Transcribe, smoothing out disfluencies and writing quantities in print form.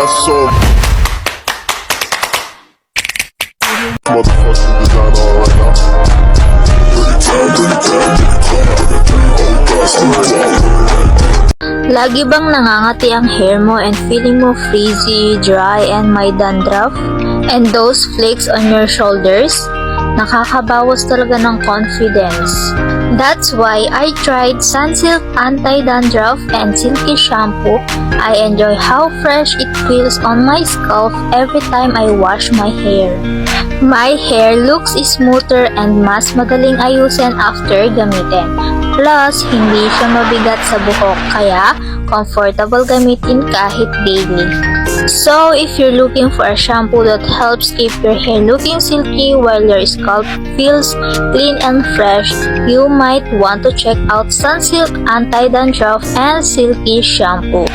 got some motherfucking design on right now. Lagi bang nangangati ang hair mo and feeling mo frizzy, dry, and may dandruff? And those flakes on your shoulders? Nakakabawas talaga ng confidence. That's why I tried Sunsilk Anti-Dandruff and Silky Shampoo. I enjoy how fresh it feels on my scalp every time I wash my hair. My hair looks smoother and mas madaling ayusin after gamitin. Plus, hindi siya mabigat sa buhok kaya comfortable gamitin kahit daily. So, if you're looking for a shampoo that helps keep your hair looking silky while your scalp feels clean and fresh, you might want to check out Sunsilk Anti-Dandruff and Silky Shampoo.